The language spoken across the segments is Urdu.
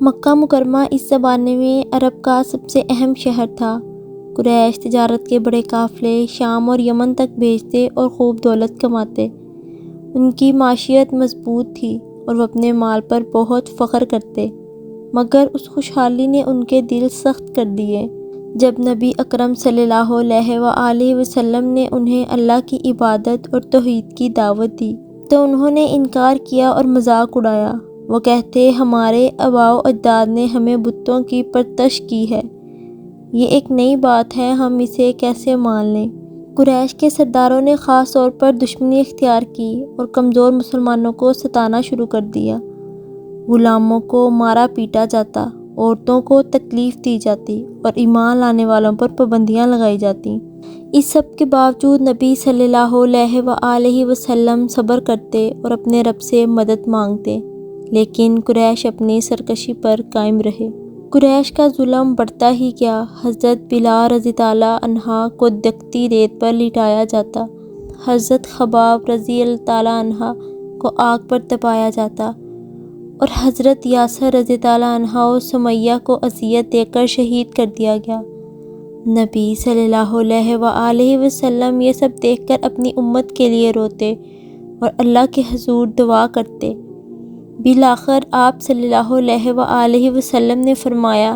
مکہ مکرمہ اس زمانے میں عرب کا سب سے اہم شہر تھا۔ قریش تجارت کے بڑے قافلے شام اور یمن تک بھیجتے اور خوب دولت کماتے۔ ان کی معیشت مضبوط تھی اور وہ اپنے مال پر بہت فخر کرتے، مگر اس خوشحالی نے ان کے دل سخت کر دیے۔ جب نبی اکرم صلی اللہ علیہ وآلہ وسلم نے انہیں اللہ کی عبادت اور توحید کی دعوت دی تو انہوں نے انکار کیا اور مذاق اڑایا۔ وہ کہتے، ہمارے آباء و اجداد نے ہمیں بتوں کی پرستش کی ہے، یہ ایک نئی بات ہے، ہم اسے کیسے مان لیں؟ قریش کے سرداروں نے خاص طور پر دشمنی اختیار کی اور کمزور مسلمانوں کو ستانا شروع کر دیا۔ غلاموں کو مارا پیٹا جاتا، عورتوں کو تکلیف دی جاتی اور ایمان لانے والوں پر پابندیاں لگائی جاتی۔ اس سب کے باوجود نبی صلی اللہ علیہ وآلہ وسلم صبر کرتے اور اپنے رب سے مدد مانگتے، لیکن قریش اپنی سرکشی پر قائم رہے۔ قریش کا ظلم بڑھتا ہی گیا۔ حضرت بلال رضی اللہ عنہ کو دکھتی ریت پر لٹایا جاتا، حضرت خباب رضی اللہ عنہ کو آگ پر تپایا جاتا اور حضرت یاسر رضی اللہ عنہ و سمیہ کو اذیت دے کر شہید کر دیا گیا۔ نبی صلی اللہ علیہ وآلہ وسلم یہ سب دیکھ کر اپنی امت کے لیے روتے اور اللہ کے حضور دعا کرتے۔ بالآخر آپ صلی اللہ علیہ وآلہ وسلم نے فرمایا،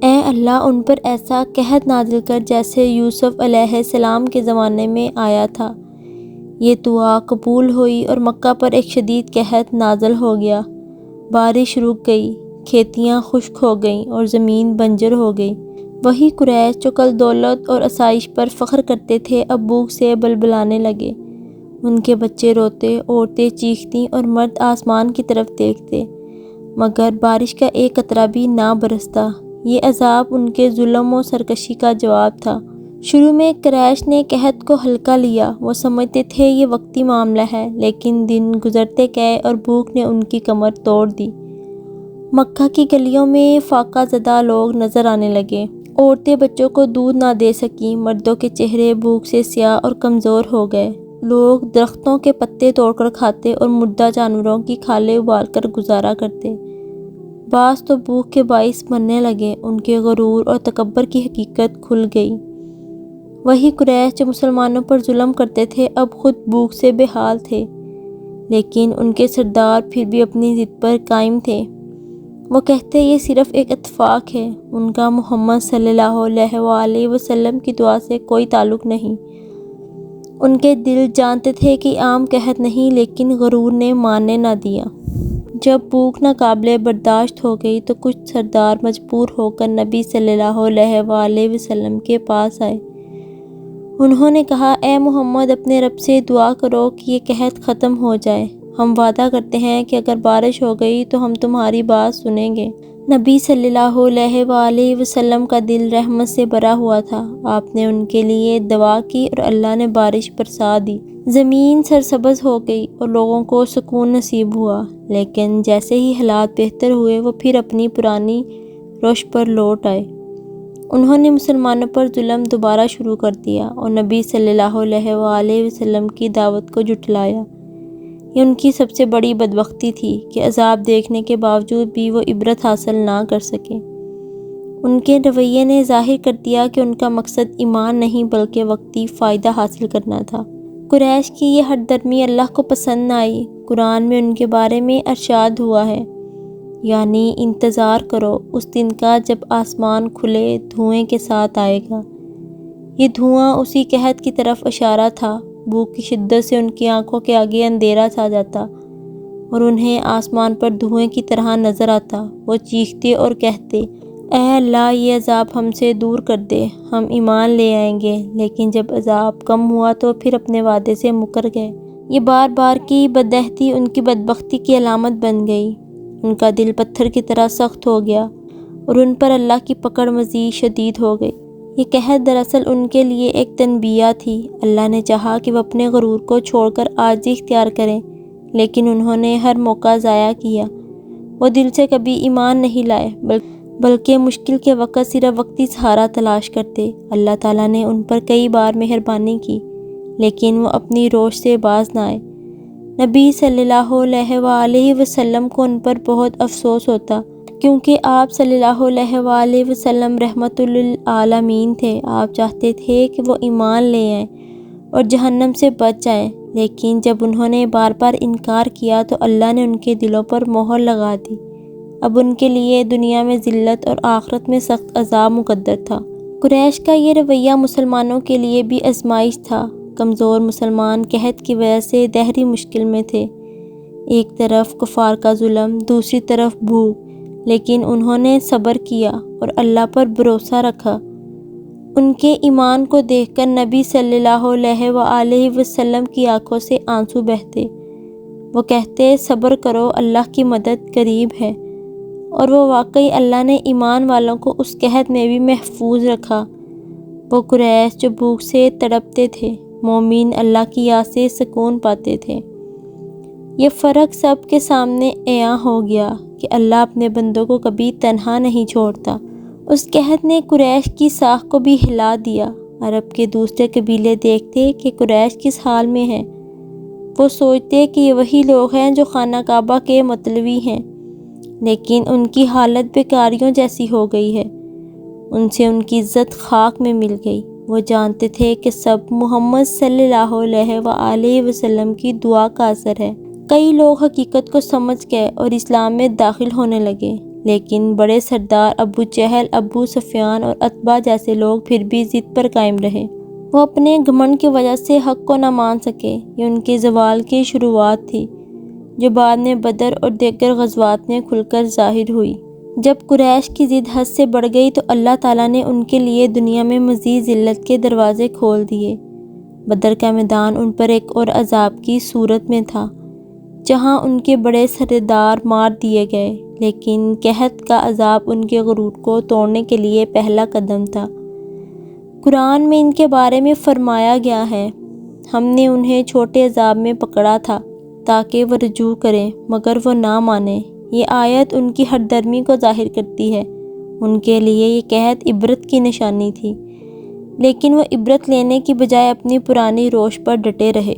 اے اللہ ان پر ایسا قحط نازل کر جیسے یوسف علیہ السلام کے زمانے میں آیا تھا۔ یہ دعا قبول ہوئی اور مکہ پر ایک شدید قحط نازل ہو گیا۔ بارش رک گئی، کھیتیاں خشک ہو گئیں اور زمین بنجر ہو گئی۔ وہی قریش جو کل دولت اور آسائش پر فخر کرتے تھے اب بھوک سے بلبلانے لگے۔ ان کے بچے روتے، عورتیں چیختیں اور مرد آسمان کی طرف دیکھتے، مگر بارش کا ایک قطرہ بھی نہ برستا۔ یہ عذاب ان کے ظلم و سرکشی کا جواب تھا۔ شروع میں قریش نے قحط کو ہلکا لیا، وہ سمجھتے تھے یہ وقتی معاملہ ہے، لیکن دن گزرتے گئے اور بھوک نے ان کی کمر توڑ دی۔ مکہ کی گلیوں میں فاقہ زدہ لوگ نظر آنے لگے۔ عورتیں بچوں کو دودھ نہ دے سکیں، مردوں کے چہرے بھوک سے سیاہ اور کمزور ہو گئے۔ لوگ درختوں کے پتے توڑ کر کھاتے اور مردہ جانوروں کی کھالیں ابال کر گزارا کرتے۔ بعض تو بھوک کے باعث مرنے لگے۔ ان کے غرور اور تکبر کی حقیقت کھل گئی۔ وہی قریش جو مسلمانوں پر ظلم کرتے تھے اب خود بھوک سے بے حال تھے، لیکن ان کے سردار پھر بھی اپنی ضد پر قائم تھے۔ وہ کہتے یہ صرف ایک اتفاق ہے، ان کا محمد صلی اللہ علیہ وآلہ وسلم کی دعا سے کوئی تعلق نہیں۔ ان کے دل جانتے تھے کہ عام قحط نہیں، لیکن غرور نے ماننے نہ دیا۔ جب بھوک ناقابل برداشت ہو گئی تو کچھ سردار مجبور ہو کر نبی صلی اللہ علیہ وآلہ وسلم کے پاس آئے۔ انہوں نے کہا، اے محمد اپنے رب سے دعا کرو کہ یہ قحط ختم ہو جائے، ہم وعدہ کرتے ہیں کہ اگر بارش ہو گئی تو ہم تمہاری بات سنیں گے۔ نبی صلی اللہ علیہ وآلہ وسلم کا دل رحمت سے بھرا ہوا تھا۔ آپ نے ان کے لیے دعا کی اور اللہ نے بارش برسا دی۔ زمین سرسبز ہو گئی اور لوگوں کو سکون نصیب ہوا، لیکن جیسے ہی حالات بہتر ہوئے وہ پھر اپنی پرانی روش پر لوٹ آئے۔ انہوں نے مسلمانوں پر ظلم دوبارہ شروع کر دیا اور نبی صلی اللہ علیہ وآلہ وسلم کی دعوت کو جھٹلایا۔ یہ ان کی سب سے بڑی بدبختی تھی کہ عذاب دیکھنے کے باوجود بھی وہ عبرت حاصل نہ کر سکے۔ ان کے رویے نے ظاہر کر دیا کہ ان کا مقصد ایمان نہیں بلکہ وقتی فائدہ حاصل کرنا تھا۔ قریش کی یہ ہٹ درمی اللہ کو پسند نہ آئی۔ قرآن میں ان کے بارے میں ارشاد ہوا ہے، یعنی انتظار کرو اس دن کا جب آسمان کھلے دھوئیں کے ساتھ آئے گا۔ یہ دھواں اسی قحط کی طرف اشارہ تھا۔ بھوک کی شدت سے ان کی آنکھوں کے آگے اندھیرا چھا جاتا اور انہیں آسمان پر دھوئیں کی طرح نظر آتا۔ وہ چیختے اور کہتے، اے اللہ یہ عذاب ہم سے دور کر دے، ہم ایمان لے آئیں گے۔ لیکن جب عذاب کم ہوا تو پھر اپنے وعدے سے مکر گئے۔ یہ بار بار کی بدعہدی ان کی بدبختی کی علامت بن گئی۔ ان کا دل پتھر کی طرح سخت ہو گیا اور ان پر اللہ کی پکڑ مزید شدید ہو گئی۔ یہ قحط دراصل ان کے لیے ایک تنبیہ تھی۔ اللہ نے چاہا کہ وہ اپنے غرور کو چھوڑ کر عاجزی اختیار کریں، لیکن انہوں نے ہر موقع ضائع کیا۔ وہ دل سے کبھی ایمان نہیں لائے، بلکہ مشکل کے وقت صرف وقتی سہارا تلاش کرتے۔ اللہ تعالیٰ نے ان پر کئی بار مہربانی کی، لیکن وہ اپنی روش سے باز نہ آئے۔ نبی صلی اللہ علیہ وآلہ وسلم کو ان پر بہت افسوس ہوتا، کیونکہ آپ صلی اللہ علیہ وآلہ وسلم رحمت للعالمین تھے۔ آپ چاہتے تھے کہ وہ ایمان لے آئیں اور جہنم سے بچ جائیں، لیکن جب انہوں نے بار بار انکار کیا تو اللہ نے ان کے دلوں پر مہر لگا دی۔ اب ان کے لیے دنیا میں ذلت اور آخرت میں سخت عذاب مقدر تھا۔ قریش کا یہ رویہ مسلمانوں کے لیے بھی آزمائش تھا۔ کمزور مسلمان قحط کی وجہ سے دہری مشکل میں تھے، ایک طرف کفار کا ظلم، دوسری طرف بھوک، لیکن انہوں نے صبر کیا اور اللہ پر بھروسہ رکھا۔ ان کے ایمان کو دیکھ کر نبی صلی اللہ علیہ وآلہ وسلم کی آنکھوں سے آنسو بہتے۔ وہ کہتے، صبر کرو، اللہ کی مدد قریب ہے۔ اور وہ واقعی اللہ نے ایمان والوں کو اس قحط میں بھی محفوظ رکھا۔ وہ قریش جو بھوک سے تڑپتے تھے، مومن اللہ کی یاد سے سکون پاتے تھے۔ یہ فرق سب کے سامنے عیاں ہو گیا کہ اللہ اپنے بندوں کو کبھی تنہا نہیں چھوڑتا۔ اس قحط نے قریش کی ساکھ کو بھی ہلا دیا۔ عرب کے دوسرے قبیلے دیکھتے کہ قریش کس حال میں ہے، وہ سوچتے کہ یہ وہی لوگ ہیں جو خانہ کعبہ کے مطلوی ہیں، لیکن ان کی حالت بیکاریوں جیسی ہو گئی ہے۔ ان سے ان کی عزت خاک میں مل گئی۔ وہ جانتے تھے کہ سب محمد صلی اللہ علیہ وآلہ وسلم کی دعا کا اثر ہے۔ کئی لوگ حقیقت کو سمجھ گئے اور اسلام میں داخل ہونے لگے، لیکن بڑے سردار ابو جہل، ابو سفیان اور عتبہ جیسے لوگ پھر بھی ضد پر قائم رہے۔ وہ اپنے گھمنڈ کی وجہ سے حق کو نہ مان سکے۔ یہ ان کے زوال کی شروعات تھی، جو بعد میں بدر اور دیگر غزوات میں کھل کر ظاہر ہوئی۔ جب قریش کی ضد حد سے بڑھ گئی تو اللہ تعالیٰ نے ان کے لیے دنیا میں مزید ذلت کے دروازے کھول دیے۔ بدر کا میدان ان پر ایک اور عذاب کی صورت میں تھا، جہاں ان کے بڑے سردار مار دیے گئے، لیکن قحط کا عذاب ان کے غرور کو توڑنے کے لیے پہلا قدم تھا۔ قرآن میں ان کے بارے میں فرمایا گیا ہے، ہم نے انہیں چھوٹے عذاب میں پکڑا تھا تاکہ وہ رجوع کریں، مگر وہ نہ مانے۔ یہ آیت ان کی ہٹ درمی کو ظاہر کرتی ہے۔ ان کے لیے یہ قحط عبرت کی نشانی تھی، لیکن وہ عبرت لینے کی بجائے اپنی پرانی روش پر ڈٹے رہے۔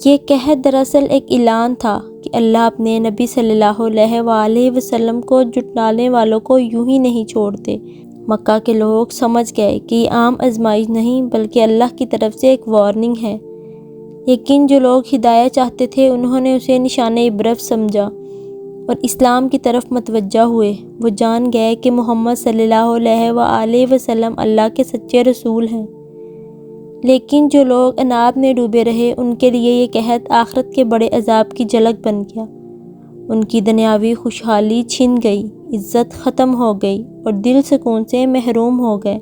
یہ قحط دراصل ایک اعلان تھا کہ اللہ اپنے نبی صلی اللہ علیہ وآلہ وسلم کو جھٹلانے والوں کو یوں ہی نہیں چھوڑتے۔ مکہ کے لوگ سمجھ گئے کہ یہ عام آزمائش نہیں بلکہ اللہ کی طرف سے ایک وارننگ ہے، لیکن جو لوگ ہدایت چاہتے تھے انہوں نے اسے نشان عبرت سمجھا اور اسلام کی طرف متوجہ ہوئے۔ وہ جان گئے کہ محمد صلی اللہ علیہ وآلہ وسلم اللہ کے سچے رسول ہیں، لیکن جو لوگ عناد میں ڈوبے رہے ان کے لیے یہ قحط آخرت کے بڑے عذاب کی جھلک بن گیا۔ ان کی دنیاوی خوشحالی چھن گئی، عزت ختم ہو گئی اور دل سکون سے محروم ہو گئے۔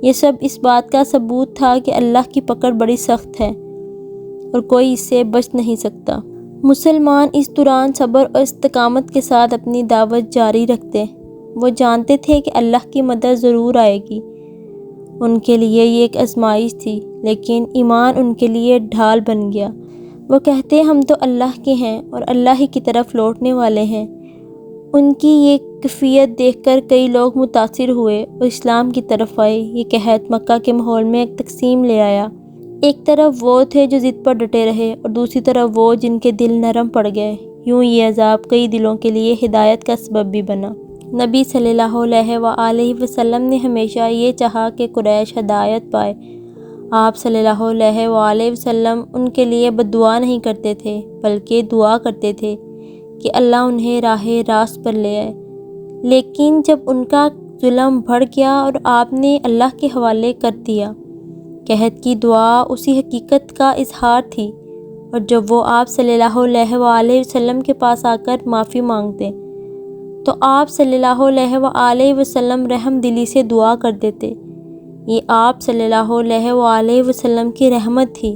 یہ سب اس بات کا ثبوت تھا کہ اللہ کی پکڑ بڑی سخت ہے اور کوئی اس سے بچ نہیں سکتا۔ مسلمان اس دوران صبر اور استقامت کے ساتھ اپنی دعوت جاری رکھتے۔ وہ جانتے تھے کہ اللہ کی مدد ضرور آئے گی۔ ان کے لیے یہ ایک آزمائش تھی، لیکن ایمان ان کے لیے ڈھال بن گیا۔ وہ کہتے، ہم تو اللہ کے ہیں اور اللہ ہی کی طرف لوٹنے والے ہیں۔ ان کی یہ کیفیت دیکھ کر کئی لوگ متاثر ہوئے اور اسلام کی طرف آئے۔ یہ قحط مکہ کے ماحول میں ایک تقسیم لے آیا۔ ایک طرف وہ تھے جو ضد پر ڈٹے رہے اور دوسری طرف وہ جن کے دل نرم پڑ گئے۔ یوں یہ عذاب کئی دلوں کے لیے ہدایت کا سبب بھی بنا۔ نبی صلی اللہ علیہ وآلہ وسلم نے ہمیشہ یہ چاہا کہ قریش ہدایت پائے۔ آپ صلی اللہ علیہ وآلہ وسلم ان کے لیے بد دعا نہیں کرتے تھے بلکہ دعا کرتے تھے کہ اللہ انہیں راہ راست پر لے آئے۔ لیکن جب ان کا ظلم بڑھ گیا اور آپ نے اللہ کے حوالے کر دیا، قحط کی دعا اسی حقیقت کا اظہار تھی، اور جب وہ آپ صلی اللہ علیہ وآلہ وسلم کے پاس آ کر معافی مانگتے تو آپ صلی اللہ علیہ وآلہ وسلم رحم دلی سے دعا کر دیتے۔ یہ آپ صلی اللہ علیہ وآلہ وسلم کی رحمت تھی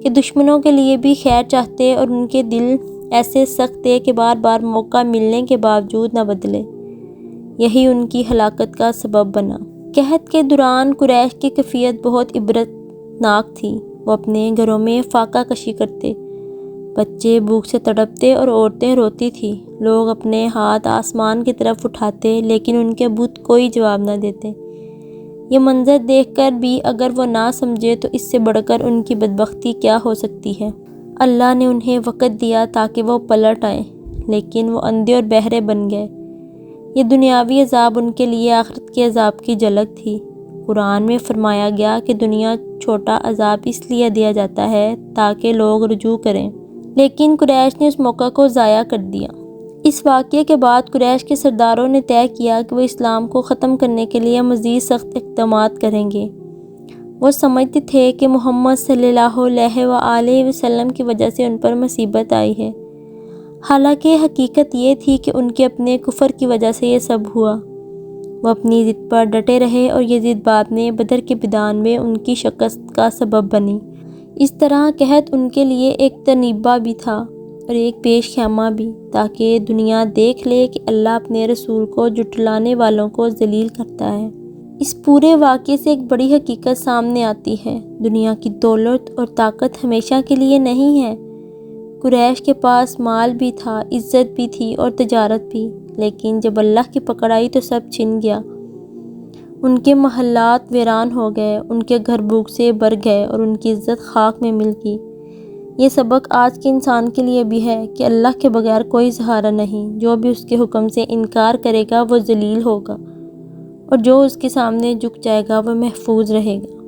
کہ دشمنوں کے لیے بھی خیر چاہتے اور ان کے دل ایسے سخت تھے کہ بار بار موقع ملنے کے باوجود نہ بدلے۔ یہی ان کی ہلاکت کا سبب بنا۔ قحط کے دوران قریش کی کیفیت بہت عبرتناک تھی۔ وہ اپنے گھروں میں فاقہ کشی کرتے، بچے بھوک سے تڑپتے اور عورتیں روتی تھیں۔ لوگ اپنے ہاتھ آسمان کی طرف اٹھاتے لیکن ان کے بت کوئی جواب نہ دیتے۔ یہ منظر دیکھ کر بھی اگر وہ نہ سمجھے تو اس سے بڑھ کر ان کی بدبختی کیا ہو سکتی ہے۔ اللہ نے انہیں وقت دیا تاکہ وہ پلٹ آئیں، لیکن وہ اندھے اور بہرے بن گئے۔ یہ دنیاوی عذاب ان کے لیے آخرت کے عذاب کی جھلک تھی۔ قرآن میں فرمایا گیا کہ دنیا چھوٹا عذاب اس لیے دیا جاتا ہے تاکہ لوگ رجوع کریں، لیکن قریش نے اس موقع کو ضائع کر دیا۔ اس واقعے کے بعد قریش کے سرداروں نے طے کیا کہ وہ اسلام کو ختم کرنے کے لیے مزید سخت اقدامات کریں گے۔ وہ سمجھتے تھے کہ محمد صلی اللہ علیہ وآلہ وسلم کی وجہ سے ان پر مصیبت آئی ہے، حالانکہ حقیقت یہ تھی کہ ان کے اپنے کفر کی وجہ سے یہ سب ہوا۔ وہ اپنی ضد پر ڈٹے رہے اور یہ ضد بعد میں بدر کے میدان میں ان کی شکست کا سبب بنی۔ اس طرح قحط ان کے لیے ایک تنبیہ بھی تھا اور ایک پیش خیمہ بھی، تاکہ دنیا دیکھ لے کہ اللہ اپنے رسول کو جھٹلانے والوں کو ذلیل کرتا ہے۔ اس پورے واقعے سے ایک بڑی حقیقت سامنے آتی ہے، دنیا کی دولت اور طاقت ہمیشہ کے لیے نہیں ہے۔ قریش کے پاس مال بھی تھا، عزت بھی تھی اور تجارت بھی، لیکن جب اللہ کی پکڑ آئی تو سب چھن گیا۔ ان کے محلات ویران ہو گئے، ان کے گھر بھوک سے بھر گئے اور ان کی عزت خاک میں مل گئی۔ یہ سبق آج کے انسان کے لیے بھی ہے کہ اللہ کے بغیر کوئی سہارا نہیں، جو بھی اس کے حکم سے انکار کرے گا وہ ذلیل ہوگا اور جو اس کے سامنے جھک جائے گا وہ محفوظ رہے گا۔